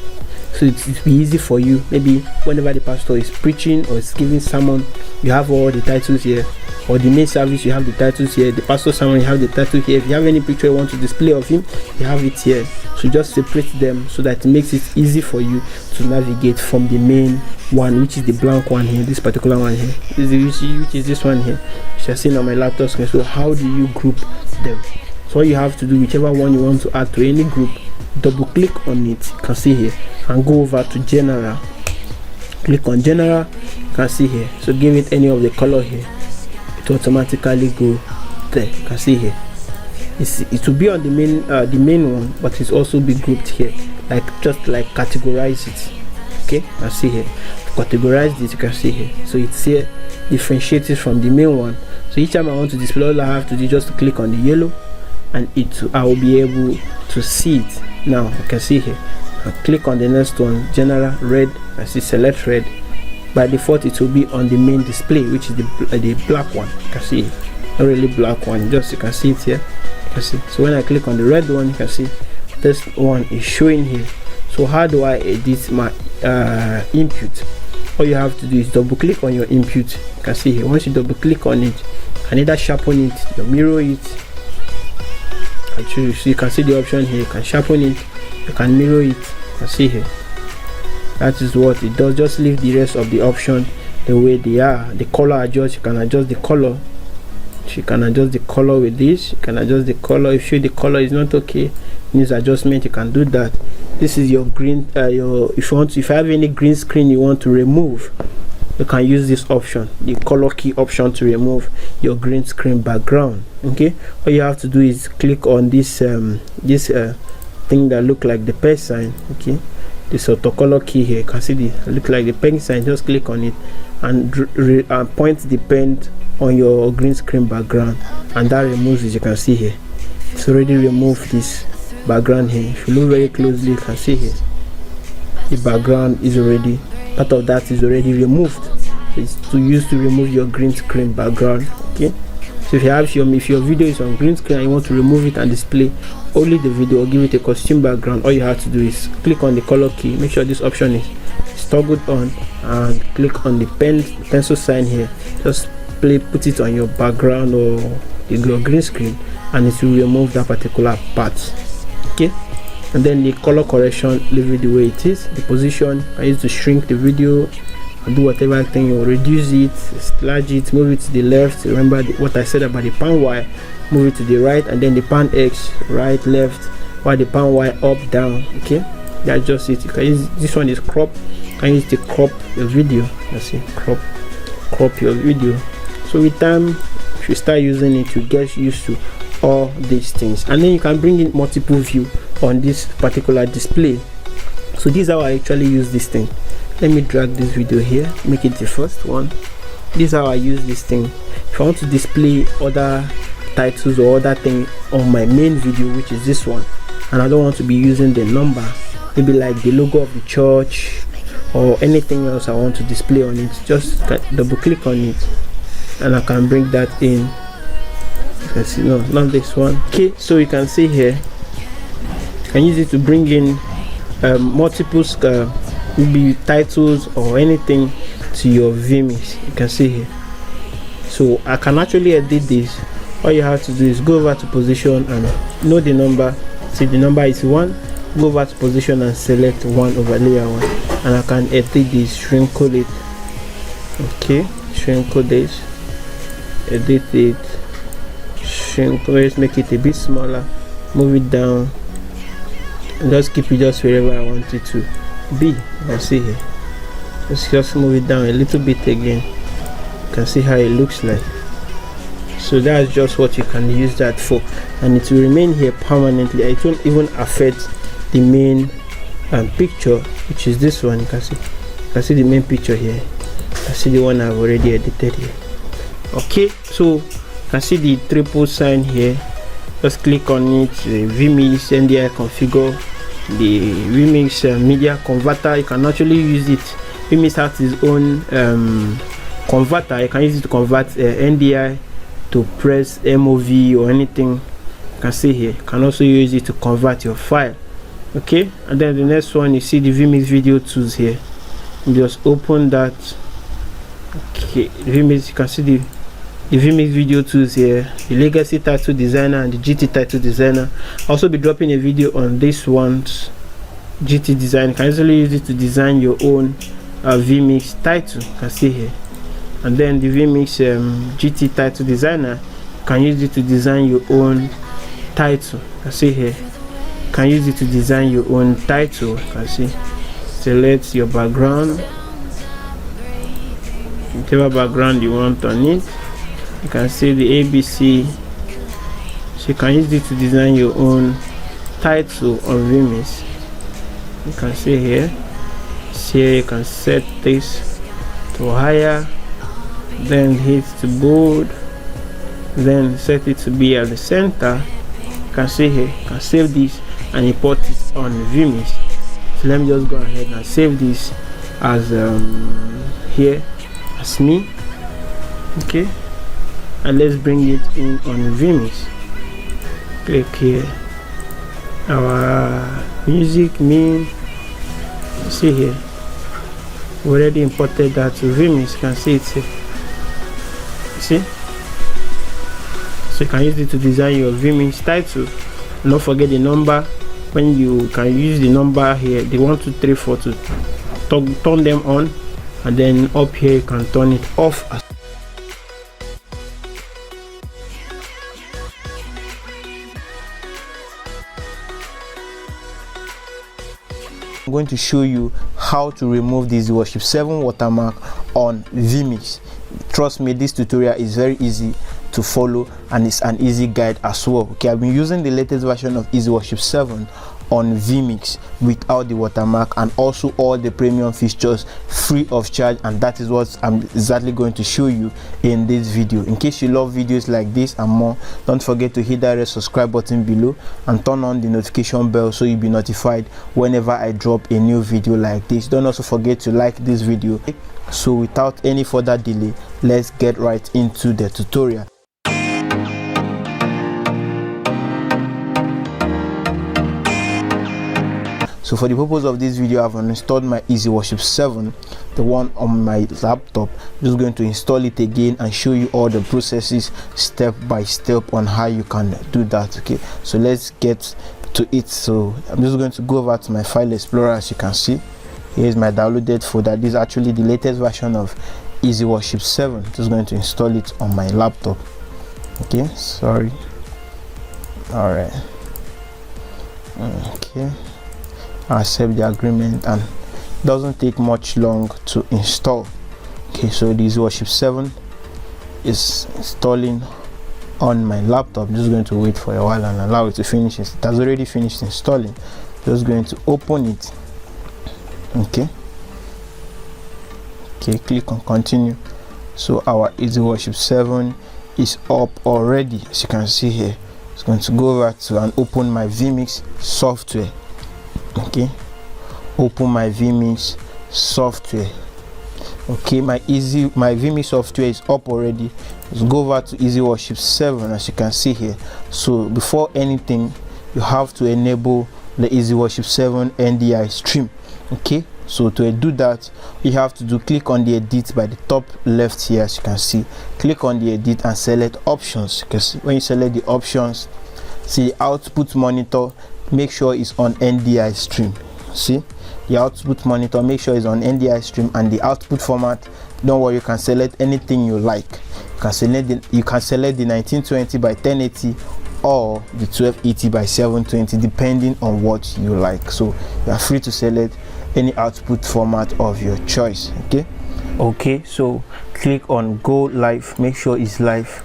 so it's be easy for you. Maybe whenever the pastor is preaching or is giving sermon, you have all the titles here, or the main service, you have the titles here. The pastor sermon, you have the title here. If you have any picture you want to display of him, you have it here. So just separate them so that it makes it easy for you to navigate from the main one, which is the blank one here, this particular one here, which is this one here, which I seen on my laptop screen. So how do you group them? So all you have to do, whichever one you want to add to any group, double click on it, you can see here, and go over to general. Click on general, you can see here. So give it any of the color here, it will automatically go there. You can see here, it will be on the main one, but it's also be grouped here, like just like categorize it. Okay, you can see here, categorize this, you can see here. So it's here differentiated from the main one. So each time I want to display, all I have to do is just to click on the yellow, and I will be able to see it. Now you can see here, I click on the next one, general, red. I see select red. By default it will be on the main display, which is the black one. You can see it, not really black one, just you can see it here. You can see. So when I click on the red one, you can see this one is showing here. So how do I edit my input? All you have to do is double click on your input. You can see here, once you double click on it, you can either sharpen it or mirror it. Actually, so you can see the option here, you can sharpen it, you can mirror it. You can see here, that is what it does. Just leave the rest of the option the way they are. The color adjust, you can adjust the color. So you can adjust the color with this, you can adjust the color. If the color is not okay, needs adjustment, you can do that. This is your green, if you have any green screen you want to remove, you can use this option, the color key option, to remove your green screen background. Okay, all you have to do is click on this thing that look like the pen sign. Okay, this auto color key here, you can see the look like the pen sign. Just click on it and point the pen on your green screen background, and that removes it. You can see here, it's already removed this background here. If you look very closely, you can see here the background is already, part of that is already removed. So it's to use to remove your green screen background. Okay, so if your video is on green screen and you want to remove it and display only the video or give it a costume background, all you have to do is click on the color key, make sure this option is toggled on, and click on the pencil sign here. Just put it on your background or your green screen, and it will remove that particular part. Okay, and then the color correction, leave it the way it is. The position, I use to shrink the video and do whatever thing, you reduce it, enlarge it, move it to the left. Remember what I said about the pan Y, move it to the right, and then the pan X, right, left, while the pan Y up, down. Okay, that's just it. You can use, this one is crop, you can use to crop your video. Let's see, crop your video. So with time, if you start using it, you get used to all these things, and then you can bring in multiple view on this particular display. So this is how I actually use this thing. Let me drag this video here, make it the first one. This is how I use this thing. If I want to display other titles or other thing on my main video, which is this one, and I don't want to be using the number, maybe like the logo of the church or anything else I want to display on it, just double click on it and I can bring that in. You can see, no, not this one. Okay, so you can see here, you can use it to bring in multiple maybe titles or anything to your vMix. You can see here. So I can actually edit this. All you have to do is go over to position and know the number. See the number is 1. Go over to position and select 1 over layer 1, and I can edit this, shrink it. Okay, shrink this, edit it, shrink, let's make it a bit smaller, move it down, and just keep it just wherever I want it to be. You can see here, let's just move it down a little bit again. You can see how it looks like. So that's just what you can use that for, and it will remain here permanently. It won't even affect the main picture, which is this one. You can see the main picture here. You can see the one I've already edited here. Okay, so you can see the triple sign here. Just click on it, the vMix NDI configure, the vMix media converter. You can actually use it. vMix has its own converter. You can use it to convert NDI to press MOV or anything. You can see here. You can also use it to convert your file. Okay, and then the next one, you see the vMix video tools here. You just open that. Okay, vMix, you can see the vMix video tools here, the legacy title designer and the GT title designer. I'll also be dropping a video on this one's GT design. You can easily use it to design your own vMix title. You can see here. And then the vMix GT title designer, you can use it to design your own title. You can see here. You can use it to design your own title. You can see. Select your background, whatever background you want on it. You can see the ABC. So you can use it to design your own title on vMix. You can see here. See, you can set this to higher, then hit to bold, then set it to be at the center. You can see here. You can save this and import it on vMix. So let me just go ahead and save this as here as me. Okay, and let's bring it in on vMix. Click here, our music mean. See here, we already imported that to vMix. You can see it here. See, so you can use it to design your vMix title. Don't forget the number. When you can use the number here, the 1 2 3 4 to turn them on, and then up here you can turn it off. I'm going to show you how to remove the Easyworship 7 watermark on vMix. Trust me, this tutorial is very easy to follow and it's an easy guide as well. Okay, I've been using the latest version of Easyworship 7 on vMix without the watermark, and also all the premium features free of charge, and that is what I'm exactly going to show you in this video. In case you love videos like this and more, don't forget to hit that red subscribe button below and turn on the notification bell so you'll be notified whenever I drop a new video like this. Don't also forget to like this video. So without any further delay, let's get right into the tutorial. So for the purpose of this video, I've installed my Easyworship 7, the one on my laptop. I'm just going to install it again and show you all the processes step by step on how you can do that. Okay, so let's get to it. So I'm just going to go over to my file explorer. As you can see, here's my downloaded folder. This is actually the latest version of Easyworship 7. Just going to install it on my laptop. Okay, sorry. All right. Okay, I accept the agreement, and doesn't take much long to install. Okay, so the Easyworship 7 is installing on my laptop. I'm just going to wait for a while and allow it to finish. It has already finished installing. Just going to open it. Okay, click on continue. So our Easyworship 7 is up already. As you can see here, it's going to go over to and open my vMix software. Okay, open my vMix software. Okay, my vMix software is up already. Let's go over to Easyworship 7. As you can see here, so before anything, you have to enable the Easyworship 7 NDI stream. Okay, so to do that, you have to click on the edit by the top left here. As you can see, click on the edit and select options. Because when you select the options, see the output monitor, make sure it's on NDI stream. See the output monitor, make sure it's on NDI stream, and the output format, don't worry, you can select anything you like. You can select the 1920 by 1080 or the 1280 by 720, depending on what you like. So you are free to select any output format of your choice. Okay, so click on go live, make sure it's live.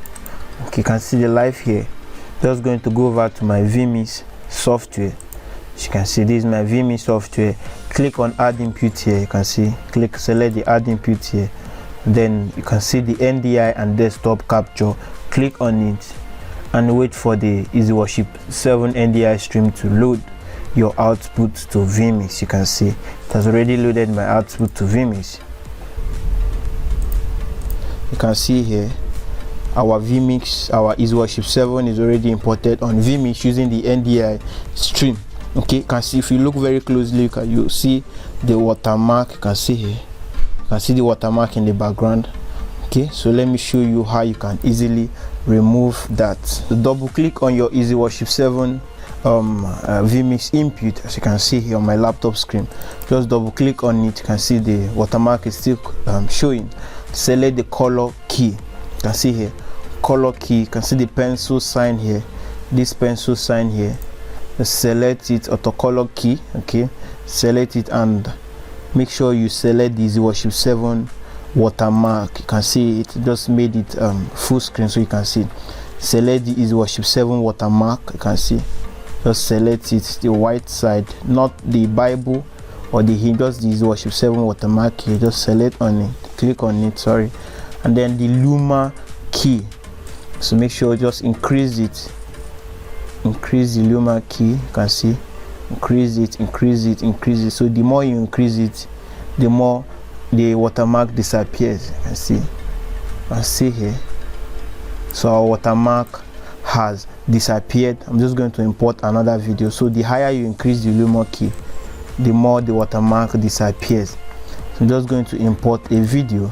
Okay, you can see the live here. Just going to go over to my vMix software. As you can see, this is my vMix software. Click on add input here. You can see, select the add input here. Then you can see the NDI and desktop capture. Click on it and wait for the Easyworship 7 NDI stream to load your output to vMix. You can see it has already loaded my output to vMix. You can see here our vMix, our Easyworship 7 is already imported on vMix using the NDI stream. Okay, you can see, if you look very closely, you see the watermark. You can see here, you can see the watermark in the background. Okay, so let me show you how you can easily remove that. So double click on your Easyworship 7 vMix input. As you can see here on my laptop screen, just double click on it. You can see the watermark is still showing. Select the color key. You can see here color key. You can see the pencil sign here, this pencil sign here. Just select it, auto color key. Okay, select it and make sure you select the Easyworship 7 watermark. You can see it just made it full screen, so you can see. Select the Easyworship 7 watermark. You can see, just select it, the white side, not the Bible or the hymn, just the Easyworship 7 watermark here. Just select on it, click on it, sorry, and then the Luma key. So make sure just increase it, increase the Luma key. You can see, increase it, increase it, increase it. So the more you increase it, the more the watermark disappears. You can see, here. So our watermark has disappeared. I'm just going to import another video. So the higher you increase the Luma key, the more the watermark disappears. So I'm just going to import a video.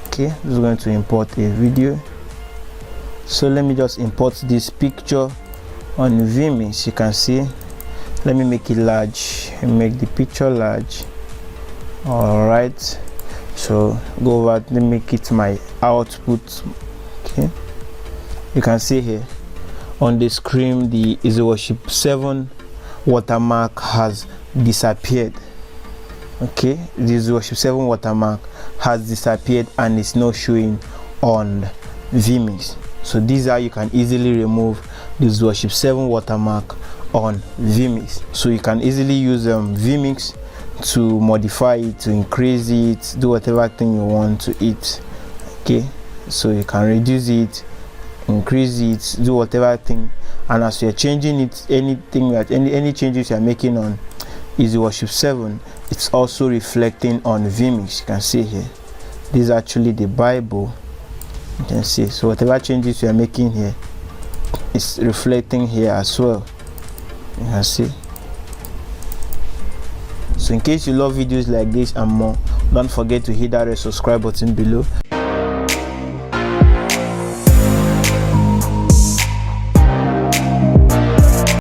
Okay, just going to import a video. So let me just import this picture on vMix. You can see, let me make it large and make the picture large. All right, so go over, let me make it my output. Okay, you can see here on the screen the Easyworship 7 watermark has disappeared. Okay, the Easyworship 7 watermark has disappeared and is not showing on vMix. So this is how you can easily remove the Easyworship 7 watermark on vMix. So you can easily use vMix to modify it, to increase it, do whatever thing you want to it. Okay, so you can reduce it, increase it, do whatever thing, and as you're changing it, anything that any changes you're making on Easyworship 7, it's also reflecting on vMix. You can see here, this is actually the Bible. You can see, so whatever changes you are making here is reflecting here as well. You can see. So in case you love videos like this and more, don't forget to hit that red subscribe button below.